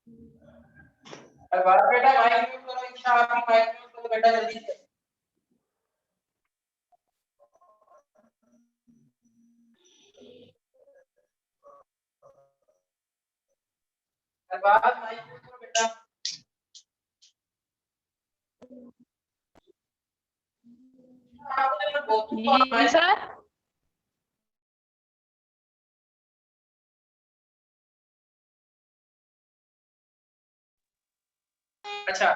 बात बेटा mic mute करो, इच्छा आपकी माइक म्यूट करो बेटा जल्दी से। बात माइक म्यूट करो बेटा। जी सर। अच्छा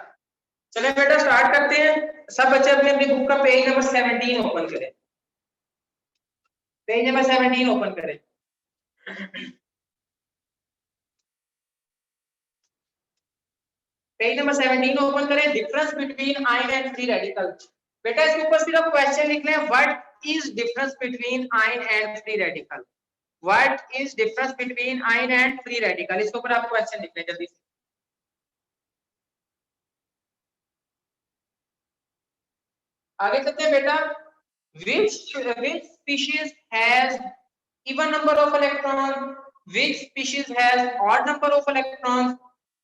चलिए बेटा स्टार्ट करते हैं। सब बच्चे अपने अपनी बुक का पेज नंबर 17 ओपन करें। पेज नंबर 17 ओपन करें। पेज नंबर 17 ओपन करें। Difference between ion and free radical. बेटा इसके ऊपर सिर्फ क्वेश्चन लिख लें, what is difference between ion and free radical. What is difference between ion and free radical, इसके ऊपर आप क्वेश्चन लिख लें जल्दी से। आगे चलते हैं बेटा। which species has even number of electrons, which species has odd number of electrons।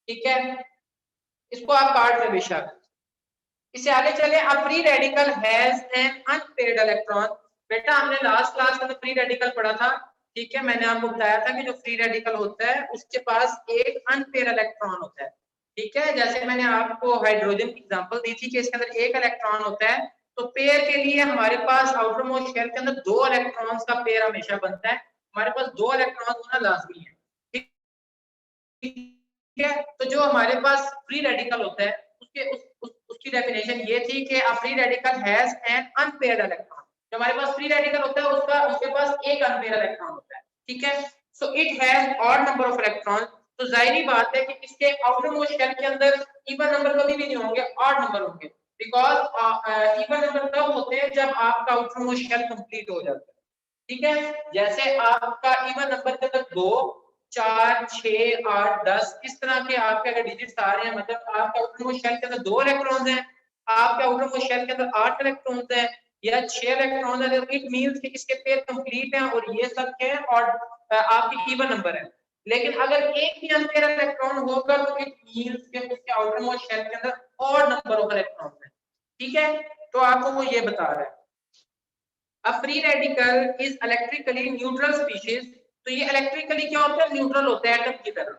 ठीक है, इसको आप काट दें बेशक। इससे आगे चले, a free radical has an unpaired electron। बेटा हमने लास्ट क्लास में फ्री रेडिकल पढ़ा था, ठीक है। मैंने आपको बताया था कि जो फ्री रेडिकल होता है उसके पास एक अनपेयर इलेक्ट्रॉन होता है, ठीक है। जैसे मैंने आपको हाइड्रोजन की एग्जांपल दी थी कि इसके अंदर एक इलेक्ट्रॉन होता है, तो पेयर के लिए हमारे पास आउटर मोस्ट शेल के अंदर दो इलेक्ट्रॉन्स का पेयर हमेशा बनता है। हमारे पास दो इलेक्ट्रॉन होना लाजमी है, ठीक है। तो जो हमारे पास फ्री रेडिकल होता है उसकी डेफिनेशन ये थी कि a free radical has an unpaired electron. जो हमारे पास फ्री रेडिकल होता है उसके पास एक अनपेयर्ड इलेक्ट्रॉन होता है, ठीक है। So it has odd number of electron. तो जाहिर बात है कि इसके आउटर मोस्ट शेल के अंदर इवन नंबर कभी भी नहीं होंगे, ऑड नंबर होंगे। बिकॉज इवन नंबर तब होते हैं जब आपका आउटर मोस्ट शेल कंप्लीट हो जाता है, ठीक है। जैसे आपका इवन नंबर के अंदर 2, 4, 6, 8, 10 इस तरह के आपके अगर डिजिट्स आ रहे हैं, मतलब आपके आउटर मोस्ट शेल के अंदर 2 इलेक्ट्रॉन्स हैं, आपके आउटर मोस्ट शेल के अंदर 8 इलेक्ट्रॉन्स हैं या 6 इलेक्ट्रॉन्स हैं, तो इट मींस कि इसके पेयर कंप्लीट हैं और ये सब के और आपके इवन नंबर है। लेकिन अगर एक ही अनपेयर इलेक्ट्रॉन होगा तो इट मींस कि उसके आउटर मोस्ट शेल के अंदर ऑड नंबर ऑफ इलेक्ट्रॉन्स हैं, ठीक है। तो आपको वो ये बता रहा है। A free radical is electrically neutral species। तो ये इलेक्ट्रिकली क्या होता है, न्यूट्रल होता है एटम की तरह।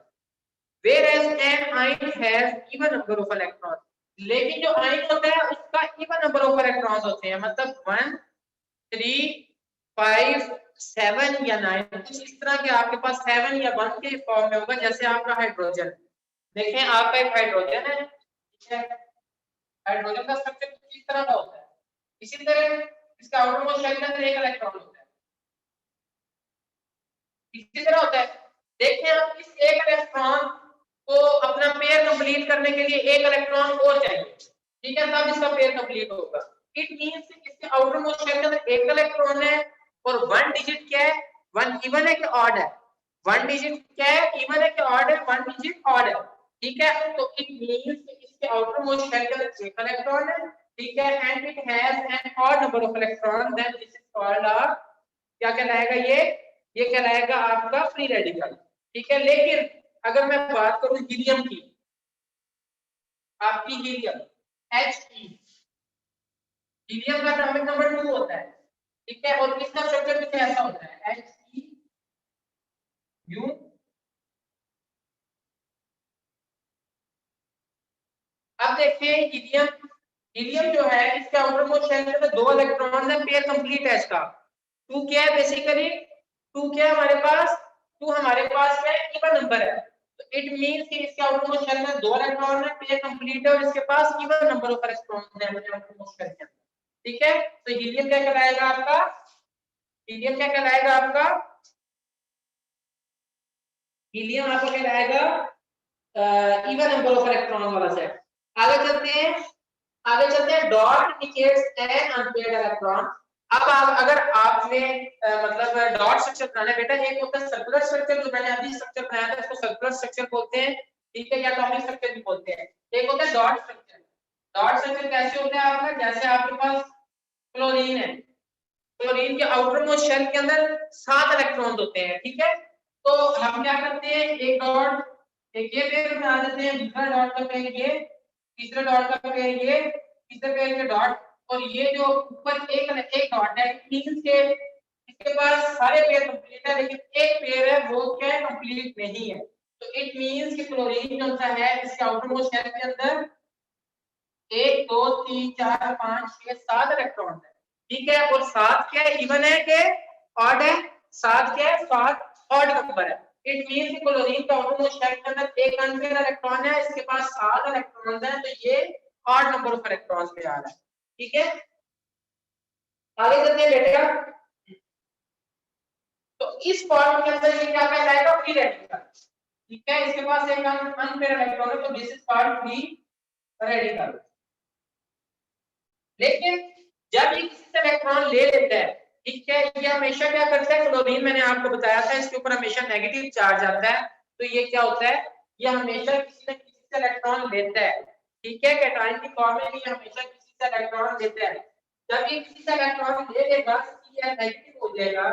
Whereas an ion has even number of electrons। लेकिन जो आयन होता है उसका even number of electrons होते हैं, मतलब 1, 3, 5, 7 या 9, कुछ इस तरह के आपके पास 7 या 1 के फॉर्म में होगा। जैसे आपका हाइड्रोजन, देखें आपका एक हाइड्रोजन है, ठीक है। हाइड्रोजन का स्ट्रक्चर किस तरह का होता है, इसी तरह इसका आउटर मोस्ट शेल के अंदर एक इलेक्ट्रॉन होता है, इसी तरह होता है। देखिए आप इस एक इलेक्ट्रॉन को अपना पेयर कंप्लीट करने के लिए एक इलेक्ट्रॉन और चाहिए, ठीक है, तब इसका पेयर कंप्लीट होगा। इट मींस इसके आउटर मोस्ट शेल के अंदर एक इलेक्ट्रॉन है और वन डिजिट क्या है, वन इवन है कि ऑड है, वन डिजिट क्या है, इवन है कि ऑड है, वन डिजिट ऑड है, ठीक है। तो इट मींस इसके आउटर मोस्ट शेल के अंदर एक इलेक्ट्रॉन है, ठीक है, and it has an odd number of electron, then this is called a, क्या कहलाएगा ये कहलाएगा आपका फ्री रेडिकल, ठीक है। लेकिन अगर मैं बात करूं हीलियम की, आपकी हीलियम He, हीलियम का एटॉमिक नंबर 2 होता है, ठीक है, और इसका स्ट्रक्चर कुछ ऐसा होता है HeU। अब देखिए हीलियम जो है इसके आउटर मोस्ट शेल में 2 इलेक्ट्रॉन है, पेयर कंप्लीट है इसका। 2 क्या है बेसिकली, 2 क्या है हमारे पास, 2 हमारे पास है इवन नंबर है। तो इट मींस कि इसके आउटर मोस्ट शेल में 2 इलेक्ट्रॉन है, पेयर कंप्लीट है और इसके पास इवन नंबर ऑफ इलेक्ट्रॉन है आउटर मोस्ट शेल के अंदर, ठीक है। तो हीलियम क्या कहलाएगा आपका, हीलियम क्या कहलाएगा आपका, हीलियम आपका कहलाएगा इवन नंबर ऑफ इलेक्ट्रॉन वाला सेट। आगे चलते हैं dot indicates an unpaired electron. अब अगर आपने मतलब डॉट स्ट्रक्चर बनाना है बेटा, एक होता है सर्कुलर स्ट्रक्चर, जो मैंने अभी स्ट्रक्चर बनाया था उसको सर्कुलर स्ट्रक्चर बोलते हैं, ठीक है, या एटॉमिक स्ट्रक्चर भी बोलते हैं। एक होता है डॉट स्ट्रक्चर। डॉट स्ट्रक्चर कैसे होता है आपका, जैसे आपके पास क्लोरीन है, क्लोरीन के आउटर मोस्ट शेल के अंदर 7 इलेक्ट्रॉन्स होते हैं, ठीक है। तो हम क्या करते हैं, एक डॉट एक ये पेयर में आ जाते हैं, दूसरा डॉट का पेयर ये, तीसरा डॉट का पेयर ये, तीसरे पेयर के डॉट, और ये जो ऊपर एक डॉट है, मींस के इसके पास सारे पेयर कंप्लीट है, लेकिन एक पेयर है वो क्या है, कंप्लीट नहीं है। तो इट मींस कि क्लोरीन जो सा है इसके आउटर मोस्ट शेल के अंदर 1 2 3 4 5 6 7 इलेक्ट्रॉन है, ठीक है। और 7 क्या है, इवन है कि ऑड है? 7 क्या है, 7 ऑड नंबर है। इट मींस कि क्लोरीन का आउटर मोस्ट शेल के अंदर एक अनपेयर इलेक्ट्रॉन है, इसके पास 7 इलेक्ट्रॉन है, तो ये ऑड नंबर ऑफ इलेक्ट्रॉन्स पे आ रहा है, ठीक है। आगे चलते हैं बेटा। तो इस फॉर्म के अंदर ये क्या कहलाएगा, फ्री रेडिकल, ठीक है। इसके पास एक अनपेयर इलेक्ट्रॉन है, तो this is called free radical. लेकिन जब ये किसी से इलेक्ट्रॉन ले लेता है, ठीक है, ये हमेशा क्या करता है, क्लोरीन मैंने आपको बताया था इसके ऊपर हमेशा नेगेटिव चार्ज आता है, तो ये क्या होता है, ये हमेशा किसी न किसी से इलेक्ट्रॉन लेता है, ठीक है। कैटायन की फॉर्म में ये हमेशा किसी से इलेक्ट्रॉन लेता है। जब ये किसी से इलेक्ट्रॉन ले लेगा, ये नेगेटिव हो जाएगा,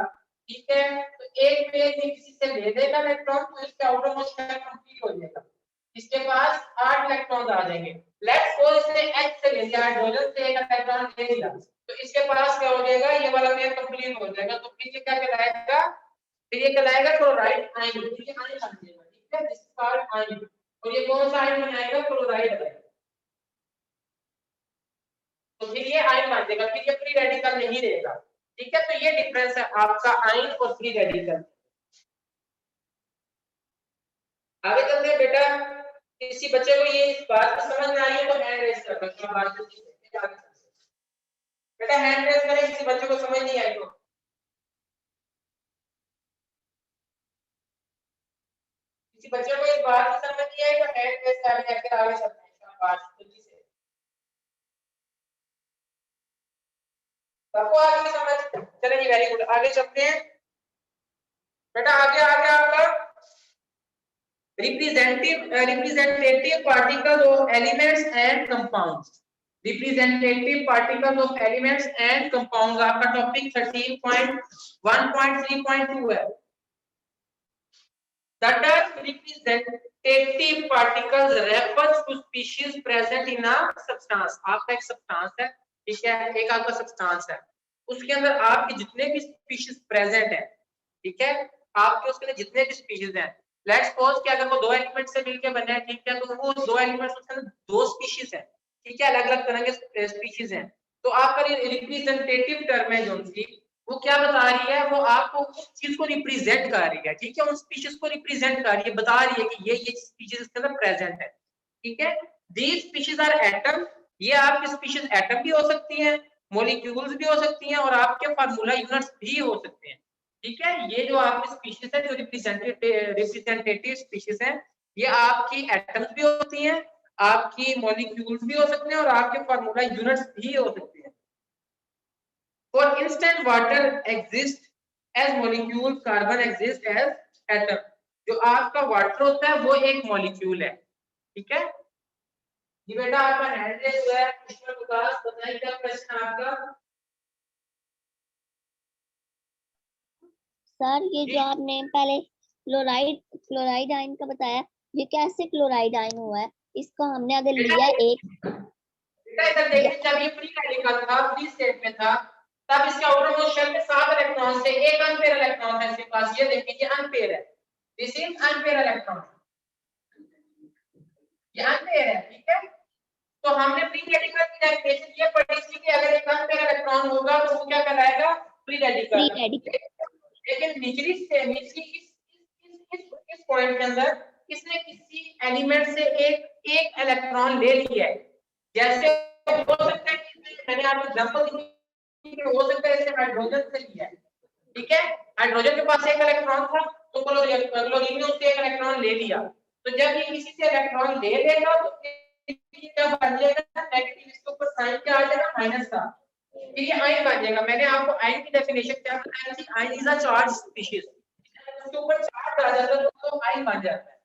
ठीक है। तो एक पे ये किसी से ले लेगा इलेक्ट्रॉन, तो इसका आउटर मोस्ट शेल कंप्लीट हो जाएगा, इसके पास 8 इलेक्ट्रॉन्स आ जाएंगे। लेट्स सपोज इसने H से ले लिया, हाइड्रोजन से एक इलेक्ट्रॉन ले लिया, तो इसके पास क्या हो जाएगा, ये वाला पेयर कंप्लीट हो जाएगा। तो फिर ये क्या कहलाएगा, फिर ये कहलाएगा क्लोराइड आयन, ठीक है, आयन बन जाएगा, ठीक है, दिस इज कॉल्ड आयन। और ये कौन सा आयन बनाएगा, क्लोराइड आयन। तो फिर ये आयन बन जाएगा, फिर ये फ्री रेडिकल नहीं रहेगा, ठीक है। तो ये डिफरेंस है आपका आयन और फ्री रेडिकल। आगे चलते हैं बेटा। किसी बच्चे को ये इस बात को समझ में आई है तो हैंड रेज कर दो। बेटा हैंड रेज करें, किसी बच्चे को समझ नहीं आई तो। किसी बच्चे को इस बात की समझ नहीं आई तो हैंड रेज करके आगे चलते हैं। शाबाश, जल्दी से सबको आगे समझ, चलिए वेरी गुड, आगे चलते हैं बेटा। आगे आगे आपका representative particles of elements and compounds, representative particles of elements and compounds आपका टॉपिक 13.1.3.2 है। The term representative particles refers to species present in a substance। आपका एक सब्सटेंस है, ठीक है, एक आपका सब्सटेंस है, उसके अंदर आपके जितने भी स्पीशीज प्रेजेंट है, ठीक है, आपके उसके अंदर जितने भी स्पीशीज हैं। लेट्स सपोज कि अगर वो दो एलिमेंट से मिलकर बने हैं, ठीक है, तो वो दो एलिमेंट्स उसके अंदर दो स्पीशीज है, ठीक है, अलग अलग तरह के स्पीशीज हैं। तो आपका रिप्रेजेंटेटिव टर्म है जो सी, वो क्या बता रही है, वो आपको उस चीज को रिप्रेजेंट कर रही है, ठीक है, उन स्पीशीज को रिप्रेजेंट कर रही है, बता रही है कि ये स्पीशीज इसके अंदर प्रेजेंट है, ठीक है। दीज स्पीशीज आर एटम, ये आपकी स्पीशीज एटम भी हो सकती हैं, मॉलिक्यूल्स भी हो सकती हैं, और आपके फार्मूला यूनिट्स भी हो सकते हैं, ठीक है। ये जो आपकी स्पीशीज है, जो रिप्रेजेंटेटिव स्पीशीज है, ये आपकी एटम्स भी होती हैं, आपकी मॉलिक्यूल्स भी हो सकते हैं, और आपके फार्मूला यूनिट्स भी हो सकते हैं। For instance, water exists as molecule, carbon exists as atom। जो आपका वाटर होता है वो एक मॉलिक्यूल है, ठीक है। जी बेटा, आपका हैंड रेज हुआ है, कृष्ण विकास, बताइए क्या प्रश्न है आपका। सर ये जो आपने पहले क्लोराइड आयन का बताया, ये कैसे क्लोराइड आयन हुआ है, इसको हमने अगर लिया एक बेटा इधर देखिए, जब ये फ्री रेडिकल था, फ्री स्टेट में था, तब इसके आउटर मोस्ट शेल में 7 इलेक्ट्रॉन थे, एक अनपेयर इलेक्ट्रॉन है इसके पास, ये देखिए ये अनपेयर है, दिस इज अनपेयर इलेक्ट्रॉन, ये अनपेयर है, ठीक है। तो हमने फ्री रेडिकल की डेफिनेशन ये पढ़ी थी कि अगर एक अनपेयर इलेक्ट्रॉन होगा तो वो क्या कहलाएगा, फ्री रेडिकल। लेकिन निचली इस पॉइंट के अंदर इसने किसी एलिमेंट से एक इलेक्ट्रॉन ले लिया है, जैसे हो सकता है कि मैंने आपको एग्जांपल दी कि हो सकता है इसने हाइड्रोजन से लिया है, ठीक है, हाइड्रोजन के पास एक इलेक्ट्रॉन था, तो क्लोरीन ने उससे एक इलेक्ट्रॉन ले लिया। तो जब ये किसी से इलेक्ट्रॉन ले लेगा तो क्या बन जाएगा, नेगेटिव, इसके ऊपर साइन क्या आ जाएगा, माइनस का, फिर ये आयन बन जाएगा। मैंने आपको आयन की डेफिनेशन क्या बताई थी, ion is a charge species, उसके ऊपर चार्ज आ जाता है तो आयन बन जाता है,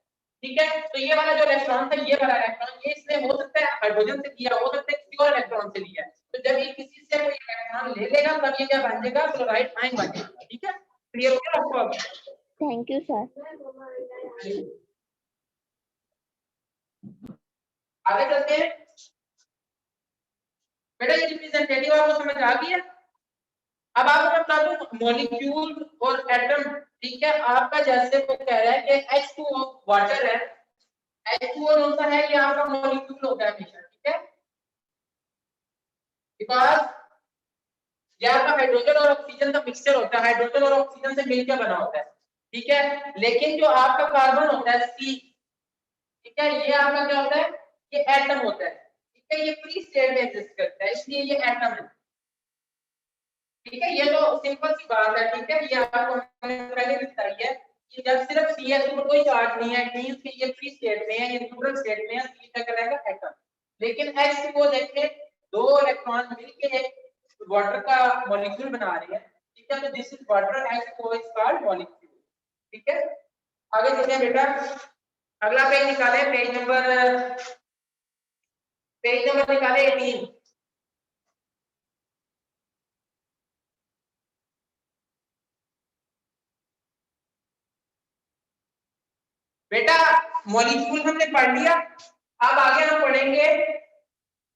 ठीक है। तो ये वाला जो इलेक्ट्रॉन था, ये वाला इलेक्ट्रॉन, ये इसने हो सकता है हाइड्रोजन से लिया, हो सकता है किसी और इलेक्ट्रॉन से लिया है। तो जब ये किसी से कोई इलेक्ट्रॉन ले लेगा तब ये क्या बन जाएगा, क्लोराइड आयन बन जाएगा, ठीक है। क्लियर हो गया आपको अब? Thank you sir. आगे चलते हैं बेटा, ये रिप्रेजेंटेटिव आपको समझ आ गया। अब आपको मैं बता दूं मॉलिक्यूल और एटम, ठीक है, आपका जैसे वो कह रहा है कि H2O वाटर है, H2O कौन सा है, ये आपका मॉलिक्यूल होता है हमेशा, ठीक है, बिकॉज ये आपका हाइड्रोजन और ऑक्सीजन का मिक्सचर होता है, हाइड्रोजन और ऑक्सीजन से मिलकर बना होता है, ठीक है। लेकिन जो आपका कार्बन होता है C, ठीक है, ये आपका क्या होता है, ये एटम होता है, ठीक है, ये फ्री स्टेट में एग्जिस्ट करता है, इसलिए ये एटम है, ठीक है। ये तो सिंपल सी बात है, ठीक है, ये आपको मैंने पहले भी बताई है कि जब सिर्फ सी है तो कोई चार्ज नहीं है, मींस कि ये फ्री स्टेट में है, ये न्यूट्रल स्टेट में है, तो ये क्या कहलाएगा, एटम। लेकिन H को देखें, दो इलेक्ट्रॉन मिलके एक वाटर का मॉलिक्यूल बना रहे हैं, ठीक है, तो this is water, H is called molecule, ठीक है। आगे चलते हैं बेटा, अगला पेज निकाले, पेज नंबर निकाले 18। बेटा मॉलिक्यूल हमने पढ़ लिया, अब आगे हम पढ़ेंगे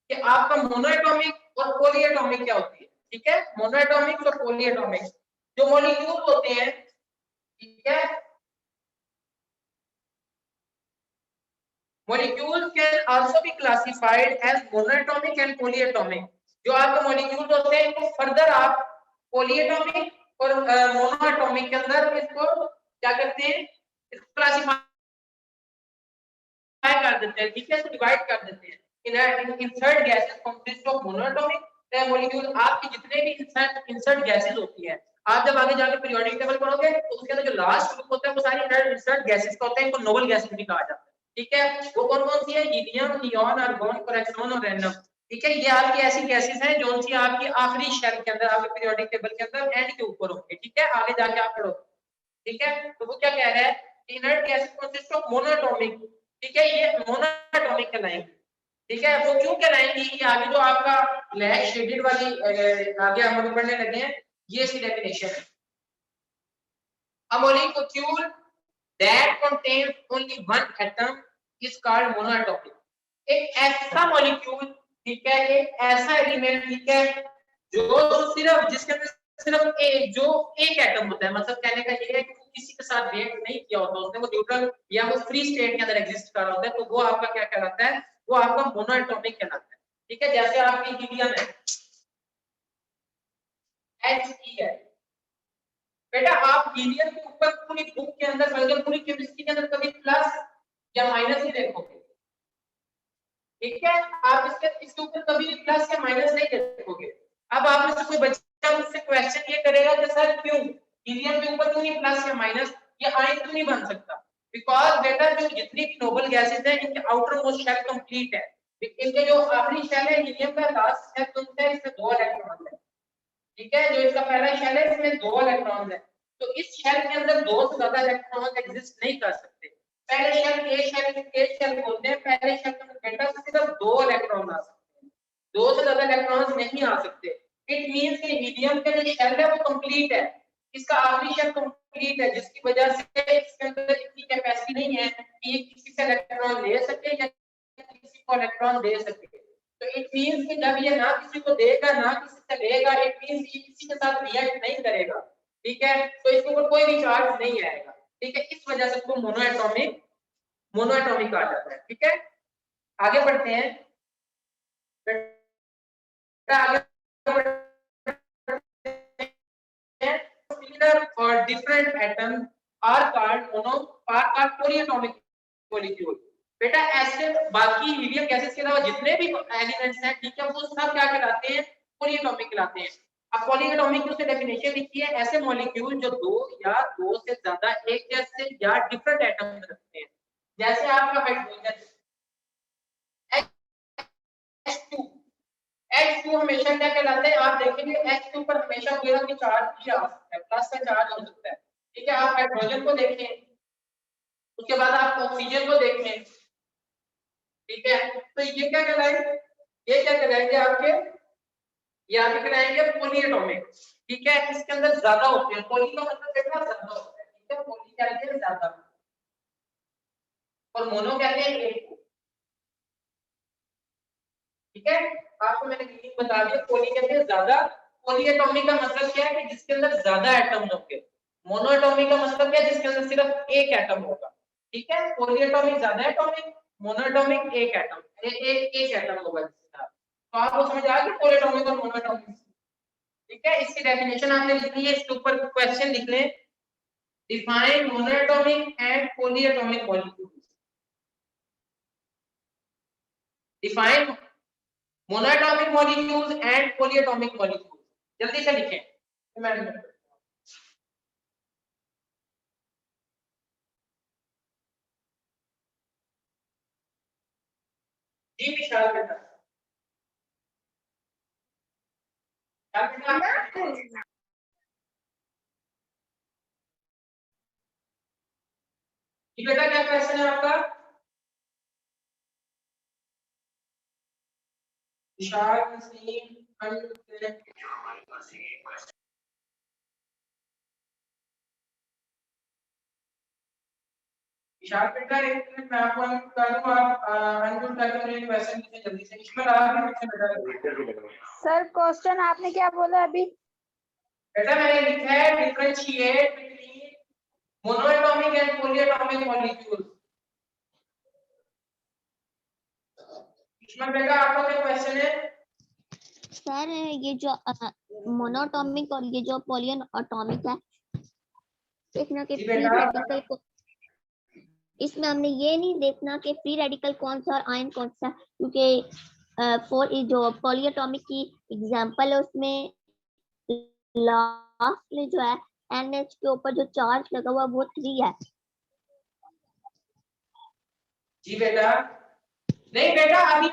कि आपका मोनोएटॉमिक और पॉलीएटॉमिक क्या होती है, ठीक है, मोनोएटॉमिक और पॉलीएटॉमिक। जो मॉलिक्यूल होते हैं, ठीक है, molecules can also be classified as monoatomic and polyatomic। जो आपके मॉलिक्यूल होते हैं इनको फर्दर आप पॉलीएटॉमिक और मोनोएटॉमिक के अंदर इसको क्या करते हैं, इसको क्लासिफाई कर देते हैं, ठीक है, इसको डिवाइड कर देते हैं। insert gases consist of monoatomic molecule। आपकी जितने भी insert gases होती हैं, आप जब आगे जाके पीरियोडिक टेबल पढ़ोगे तो उसके अंदर जो लास्ट ग्रुप होता है वो सारी insert gases का होता है, इनको नोबल गैसेस भी कहा जाता है, ठीक है। वो कौन कौन सी है, हीलियम, नियॉन, आर्गन, फ्रेक्सोन और रैंडम, ठीक है। ये आपकी ऐसी गैसेस हैं जो सी आपकी आखिरी शेल के अंदर, आपके पीरियोडिक टेबल के अंदर एंड के ऊपर होंगे, ठीक है, आगे जाके आप पढ़ो, ठीक है। तो वो क्या कह रहा है, inert gases consist of monoatomic, ठीक है, ये मोनोएटॉमिक कहलाएंगे, ठीक है। वो क्यों कहलाएंगी, ये आगे जो आपका ब्लैक शेडेड वाली आगे हम पढ़ने लगे हैं, ये इसकी डेफिनेशन है। A molecule that contains only one atom is called monoatomic। एक ऐसा मॉलिक्यूल, ठीक है, एक ऐसा एलिमेंट, ठीक है, जो सिर्फ जिसके अंदर सिर्फ एक एटम होता है, मतलब कहने का ये है कि किसी के साथ रिएक्ट नहीं किया होता, उसने वो न्यूट्रल या वो फ्री स्टेट के अंदर एग्जिस्ट कर रहा होता है, तो वो आपका क्या कहलाता है, वो आपका मोनोएटॉमिक कहलाता है, ठीक है। जैसे आपकी हीलियम है, He है बेटा, आप हीलियम के ऊपर पूरी बुक के अंदर बल्कि पूरी केमिस्ट्री के अंदर कभी प्लस या माइनस ही देखोगे, ठीक है, आप इसके ऊपर कभी भी प्लस या माइनस नहीं देखोगे। अब आप में से कोई बच्चा मुझसे क्वेश्चन ये करेगा कि सर क्यों हीलियम के ऊपर क्यों नहीं प्लस या माइनस, ये आयन क्यों नहीं बन सकता, बिकॉज बेटा जो जितनी भी नोबल गैसेस हैं इनके आउटर मोस्ट शेल कंप्लीट है, इनके जो आखिरी शेल है हीलियम का लास्ट शेल तो है, इसमें 2 इलेक्ट्रॉन है, ठीक है, जो इसका पहला शेल है इसमें 2 इलेक्ट्रॉन है, तो इस शेल के अंदर 2 से ज्यादा इलेक्ट्रॉन एग्जिस्ट नहीं कर सकते। पहले शेल बोलते हैं, पहले शेल के अंदर बेटा सिर्फ 2 इलेक्ट्रॉन आ सकते हैं, 2 से ज्यादा इलेक्ट्रॉन नहीं आ सकते। इट मींस कि हीलियम का जो शेल है वो कंप्लीट है, इसका आखिरी शेल कंप्लीट है, जिसकी वजह से इसके अंदर इतनी कैपेसिटी नहीं है कि ये किसी से इलेक्ट्रॉन ले सके या किसी को इलेक्ट्रॉन दे सके। तो इट मींस कि जब ये ना किसी को देगा ना किसी से लेगा, इट मींस ये किसी के साथ रिएक्ट नहीं करेगा, ठीक है, तो इसके ऊपर कोई भी चार्ज नहीं आएगा, ठीक है, इस वजह से इसको मोनोएटॉमिक कहा जाता है, ठीक है। आगे बढ़ते हैं, आगे similar or different atoms are called polyatomic molecule। बेटा ऐसे बाकी हीलियम गैसेस के अलावा जितने भी एलिमेंट्स हैं, ठीक है, वो सब क्या कहलाते हैं, पॉलीएटॉमिक कहलाते हैं। अब पॉलीएटॉमिक की उससे डेफिनेशन लिखी है, ऐसे मॉलिक्यूल जो 2 या 2 से ज्यादा एक जैसे या डिफरेंट एटम्स रखते हैं, जैसे आपका हाइड्रोजन H2, H2 हमेशा क्या कहलाता है, आप देखेंगे H2 पर हमेशा कोई ना कोई चार्ज ही आ सकता है, प्लस का चार्ज हो सकता है, ठीक है। आप हाइड्रोजन को देखें, उसके बाद आप ऑक्सीजन को देखें, ठीक है, तो ये क्या कहलाएंगे, ये क्या कहलाएंगे आपके, ये आपके कहलाएंगे पॉलीएटॉमिक, ठीक है, इसके अंदर ज्यादा होते हैं, पॉली का मतलब कितना ज्यादा होता है, ठीक है, पॉली कहते हैं ज्यादा और मोनो कहते हैं एक, ठीक है, आपको मैंने मीनिंग बता दिया। पॉली कहते हैं ज्यादा, पॉलीएटॉमिक का मतलब क्या है कि जिसके अंदर ज्यादा एटम होंगे। मोनोएटॉमिक का मतलब क्या है, जिसके अंदर सिर्फ एक एटम होगा। ठीक है, पॉलीएटॉमिक ज्यादा एटॉमिक, मोनोएटॉमिक एक एटम, एक एटम होगा जिसके साथ। तो आपको समझ आ गया पॉलीएटॉमिक और मोनोएटॉमिक। ठीक है, इसकी डेफिनेशन आपने लिखनी है, इसके ऊपर क्वेश्चन लिख लें। Define monoatomic and polyatomic molecules. Define monoatomic molecules and polyatomic molecules. जल्दी से लिखें। जी विशाल बेटा, जी बेटा क्या क्वेश्चन है आपका? विशाल नसीम विशाल बेटा, एक मिनट मैं आपको अनम्यूट कर दूं, आप अनम्यूट करके मुझे क्वेश्चन लिखें जल्दी से। इसमें आप बेटा। सर क्वेश्चन आपने क्या बोला अभी? बेटा मैंने लिखा है differentiate between monoatomic and polyatomic molecules. इसमें बेटा आपका क्या क्वेश्चन है? सर ये जो मोनोटॉमिक और ये जो पॉलीएटॉमिक है, देखना कि जी फ्री बेटा। रेडिकल को, इसमें हमने ये नहीं देखना कि फ्री रेडिकल कौन सा और आयन कौन सा, क्योंकि जो पॉलीएटॉमिक की एग्जांपल है उसमें लास्ट में जो है NH के ऊपर जो चार्ज लगा हुआ वो 3 है। जी बेटा, नहीं बेटा अभी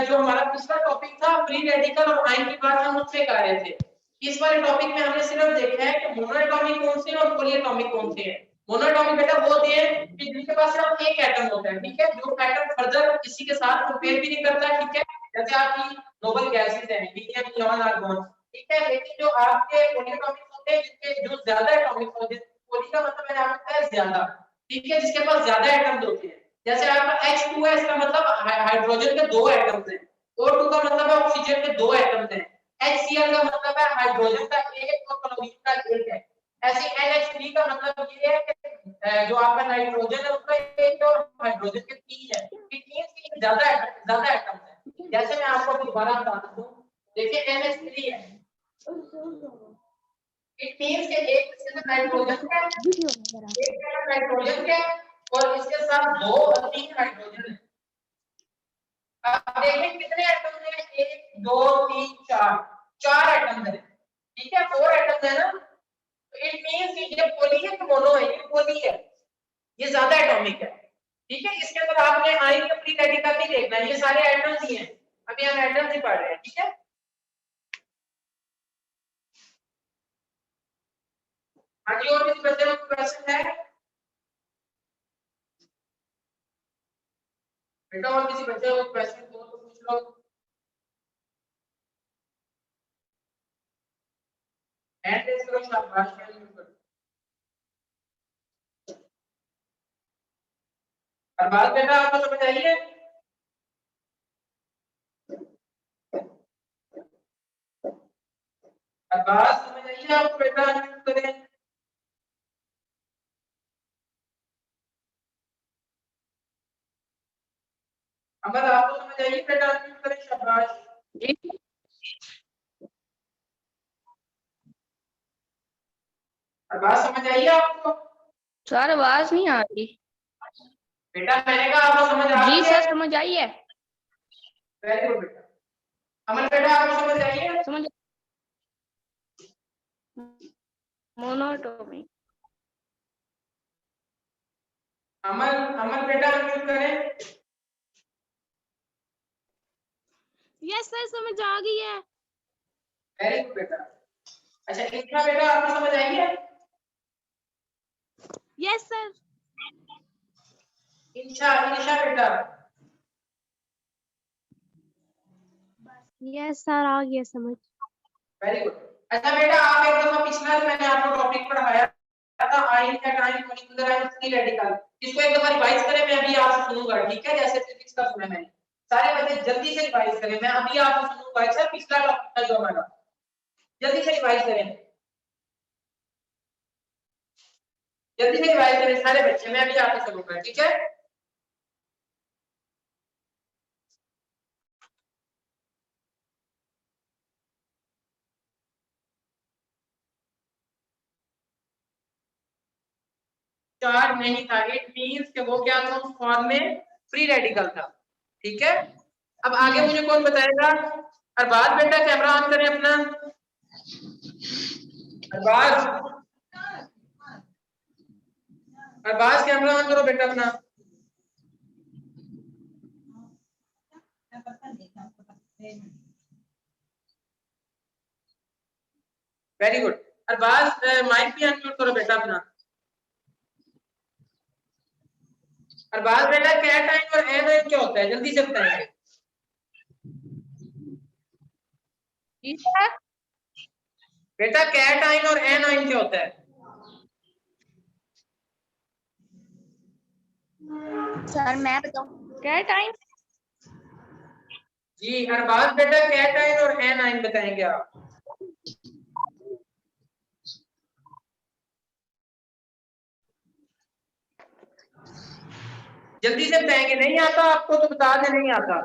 जो हमारा पिछला टॉपिक था फ्री रेडिकल और आयन की बात हम उससे कर रहे थे। इस वाले टॉपिक में हमने सिर्फ देखा है कि मोनोएटॉमिक कौन से हैं और पॉलीएटॉमिक कौन से हैं। मोनोएटॉमिक बेटा वो होते हैं कि जिनके पास सिर्फ एक एटम होता है। ठीक है, जो एटम फर्दर किसी के साथ कंपेयर भी नहीं करता। ठीक है, जैसे आपकी नोबल गैसेस हैं, हीलियम, नियॉन, आर्गन। ठीक है, लेकिन जो आपके पॉलीएटॉमिक होते हैं जिनके जो ज्यादा एटॉमिक होते हैं, पॉली का मतलब मैंने आपको बताया ज्यादा। ठीक है, जिसके पास ज्यादा एटम्स होते हैं, जैसे आपका H2 है, इसका मतलब हाइड्रोजन के 2 एटम्स हैं। O2 का मतलब है ऑक्सीजन के 2 एटम्स हैं। HCl का मतलब है हाइड्रोजन का एक और क्लोरीन का एक है। ऐसे NH3 का मतलब ये है कि जो आपका नाइट्रोजन है उसका एक और हाइड्रोजन के 3 है। इट मींस कि ज्यादा एटम्स हैं। जैसे मैं आपको दोबारा बताता हूं, देखिए NH3 है, इट मींस कि एक सिर्फ नाइट्रोजन का, एक एटम नाइट्रोजन का और इसके साथ 2 और 3 हाइड्रोजन है। अब देखें कितने एटम हैं, 1 2 3 4, 4 एटम है। ठीक है, 4 एटम है ना, तो इट मींस कि ये पॉली है कि मोनो है? ये पॉली है, ये ज्यादा एटॉमिक है। ठीक है, इसके अंदर आपने आयन का फ्री रेडिकल भी देखना है, ये सारे एटम्स ही हैं। अभी हम एटम्स ही पढ़ रहे हैं। ठीक है, हाँ जी, और किसी बच्चे को क्वेश्चन है बेटा? और किसी बच्चे को क्वेश्चन हो तो पूछ लो। हैंड रेज करो, शाबाश। और बात बेटा आपको समझ आई है? और बात समझ आई है आपको बेटा? अनम्यूट करें। अमर आपको समझ आई है बेटा? अनम्यूट करें, शाबाश। जी और बात समझ आई है आपको? सर आवाज नहीं आ रही। बेटा मैंने कहा आपको समझ आ रही जी है? सर समझ आई है। वेरी गुड बेटा। अमर बेटा आपको समझ आई है? समझ मोनोटॉमिक। अमर, अमर बेटा अनम्यूट करें। यस सर समझ आ गई है। वेरी गुड बेटा। अच्छा इतना बेटा आपको समझ आई है? Yes sir. इंशा, इंशा बेटा। यस सर आ गया समझ। Very good. अच्छा बेटा आप एक दफा पिछला जो मैंने आपको टॉपिक पढ़ाया था आयन का time molecular ion free radical, इसको एक दफा रिवाइज करें, मैं अभी आपसे सुनूंगा। ठीक है, जैसे फिजिक्स का सुना मैंने। सारे बच्चे जल्दी से रिवाइज करें, मैं अभी आपको सुनूंगा। अच्छा पिछला टॉपिक था जो हमारा, जल्दी से रिवाइज करें, जल्दी से रिवाइज करें सारे बच्चे, मैं अभी आपको सुनूंगा, ठीक है। चार्ज नहीं था, इट मींस कि वो क्या था, उस फॉर्म में फ्री रेडिकल था, ठीक है। अब आगे मुझे कौन बताएगा? अरबाज बेटा कैमरा ऑन करें अपना, अरबाज, अरबाज कैमरा ऑन करो बेटा अपना। Very good. अरबाज माइक भी अनम्यूट करो बेटा अपना। अरबाज बेटा कैट आइन और एन आइन क्या होता है, जल्दी से बताएंगे। बेटा कैट आइन और एन आइन क्या होता है? सर मैं बताऊं? कैट आइन। जी अरबाज बेटा कैट आइन और एन आइन बताएंगे आप। जल्दी से बताएंगे, नहीं आता आपको तो बता दें नहीं आता।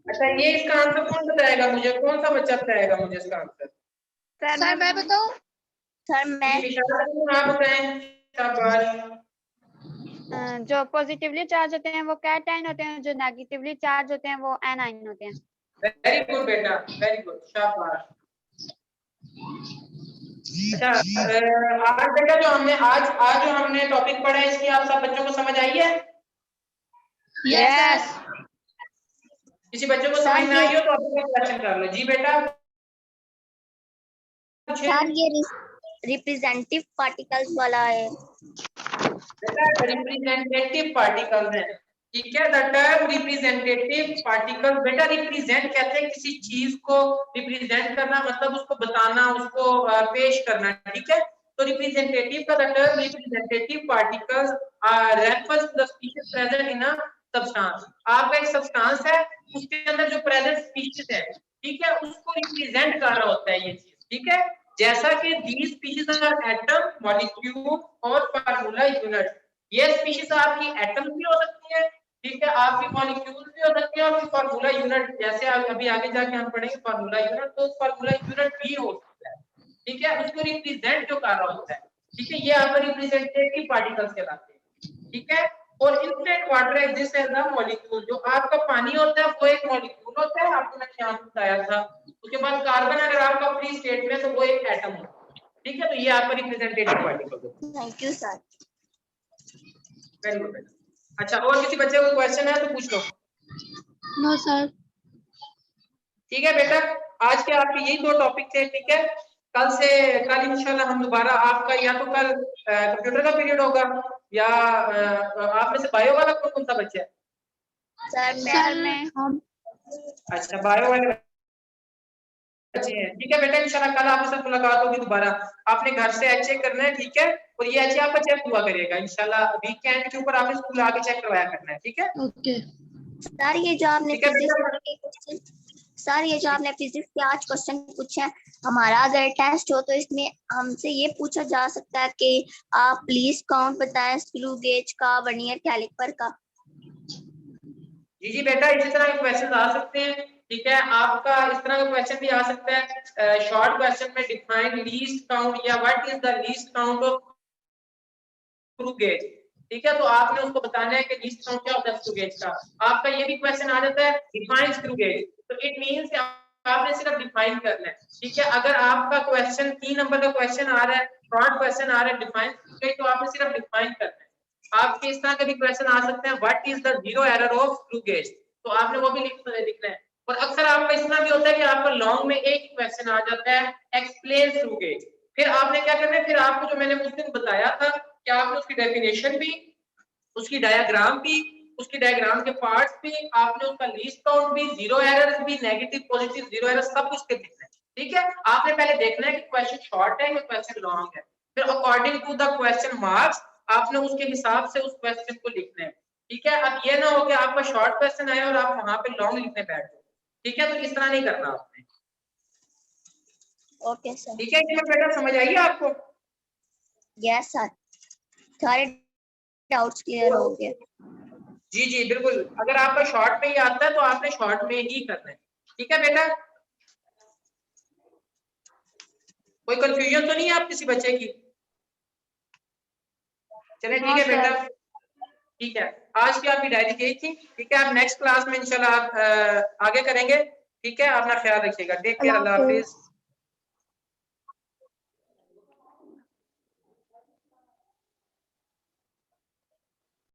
अच्छा ये इसका आंसर कौन बताएगा मुझे, कौन सा बच्चा बताएगा मुझे इसका आंसर? सर मैं बताऊं? सर मैं आप बताएं। शाबाश। जो पॉजिटिवली चार्ज होते हैं वो कैट आइन होते हैं, जो नेगेटिवली चार्ज होते हैं वो एनाइन होते हैं। वेरी गुड बेटा, वेरी गुड, शाबाश। अच्छा आज बेटा जो हमने आज जो हमने टॉपिक पढ़ा है, इसकी आप सब बच्चों को समझ आई है? यस। किसी बच्चे को समझ ना आई हो तो अपना क्वेश्चन कर लो। जी बेटा। सर ये रिप्रेजेंटेटिव पार्टिकल्स वाला है। बेटा रिप्रेजेंटेटिव पार्टिकल्स है, ठीक है। द टर्म रिप्रेजेंटेटिव पार्टिकल, बेटा रिप्रेजेंट कहते हैं किसी चीज को रिप्रेजेंट करना, मतलब उसको बताना, उसको पेश करना, ठीक है। तो रिप्रेजेंटेटिव का the term representative particles refers to the species present in a substance. आपका एक सब्सटेंस है, उसके अंदर जो प्रेजेंट स्पीशीज है, ठीक है, उसको रिप्रेजेंट कर रहा होता है ये चीज, ठीक है। जैसा कि these species are atom, molecule और फार्मूला यूनिट। ये स्पीशीज आपकी एटम भी हो सकती है, ठीक है, आपकी मॉलिक्यूल भी हो सकती है, और फार्मूला यूनिट, जैसे अभी आगे जाके हम पढ़ेंगे फार्मूला यूनिट, तो फार्मूला यूनिट भी हो सकता है, ठीक है। उसको रिप्रेजेंट जो कर रहा होता है, ठीक है, ये आपका रिप्रेजेंटेटिव पार्टिकल्स कहलाते हैं, ठीक है। और infinite water exist as a molecule, जो आपका पानी होता है वो एक मॉलिक्यूल होता है, आपको मैंने यहाँ बताया था। उसके बाद कार्बन अगर आपका फ्री स्टेट में, तो वो एक एटम होता है, ठीक है। तो ये आपका रिप्रेजेंटेटिव पार्टिकल होता है। Thank you sir. Very good बेटा। अच्छा और किसी बच्चे को क्वेश्चन है तो पूछ लो। No sir. ठीक है बेटा, आज के आपके यही दो टॉपिक थे, ठीक है। कल इंशाल्लाह हम दोबारा, आपका या तो कल कंप्यूटर का पीरियड होगा, या आप में से बायो वाला कौन सा बच्चा है? सर मैं अच्छा बायो वाले बच्चे हैं, ठीक है बेटा। इंशाल्लाह कल आपके साथ मुलाकात होगी दोबारा। आपने घर से एच चेक करना है, ठीक है, और ये एच आपका चेक हुआ करेगा इंशाल्लाह। वीकेंड के ऊपर आपने स्कूल आके चेक करवाया करना है, ठीक है। ओके सर ये जो आपने ठीक है बेटा। सर ये जो आपने फिजिक्स के आज क्वेश्चन पूछे हैं, हमारा अगर टेस्ट हो तो इसमें हमसे ये पूछा जा सकता है कि आप प्लीज काउंट बताएं स्क्रू गेज का, वर्नियर कैलिपर का। जी बेटा, इसी तरह के क्वेश्चन आ सकते हैं, ठीक है। आपका इस तरह का क्वेश्चन भी आ सकता है शॉर्ट क्वेश्चन में, डिफाइन लीस्ट काउंट या what is the least count of screw gauge, ठीक है। तो आपने उसको बताना है कि लीस्ट काउंट क्या होता है स्क्रू गेज का। आपका ये भी क्वेश्चन आ जाता है डिफाइन स्क्रू गेज, तो इट मींस कि आपने सिर्फ डिफाइन करना है, ठीक है। अगर आपका क्वेश्चन 3 नंबर का क्वेश्चन आ रहा है, शॉर्ट क्वेश्चन आ रहा है डिफाइन स्क्रू गेज, तो आपने सिर्फ डिफाइन करना है। आपके इस तरह के भी क्वेश्चन आ सकते हैं what is the zero error of screw gauge, तो आपने वो भी लिखना है। और अक्सर आपका इतना भी होता है कि आपका लॉन्ग में एक ही क्वेश्चन आ जाता है एक्सप्लेन स्क्रू गेज। फिर आपने क्या करना है, फिर आपको जो मैंने उस दिन बताया था कि आपने उसकी डेफिनेशन भी, उसकी डायग्राम भी, उसकी डायग्राम के पार्ट्स भी, आपने उसका लीस्ट काउंट भी, जीरो एरर्स भी, नेगेटिव पॉजिटिव जीरो एरर्स सब कुछ लिखना है, ठीक है। आपने पहले देखना है कि क्वेश्चन शॉर्ट है या क्वेश्चन लॉन्ग है, फिर according to the question marks आपने उसके हिसाब से उस क्वेश्चन को लिखना है। ठीक है, अब ये ना हो कि आपका शॉर्ट क्वेश्चन आया और आप वहां पे लॉन्ग लिखने बैठ जाओ। ठीक है, तो इस तरह नहीं करना आपने। Okay sir. ठीक है, इसमें बेटा समझ आइए आपको? यस सर, सारे डाउट्स क्लियर हो गए। जी जी बिल्कुल, अगर आपका शॉर्ट में ही आता है तो आपने शॉर्ट में ही करना है। ठीक है बेटा, कोई कंफ्यूजन तो नहीं है आप किसी बच्चे की? चले ठीक है बेटा, ठीक है, आज की आपकी डायरी यही थी। ठीक है, आप नेक्स्ट क्लास में इंशाल्लाह आप आगे करेंगे। ठीक है, अपना ख्याल रखिएगा। टेक केयर, अल्लाह हाफिज।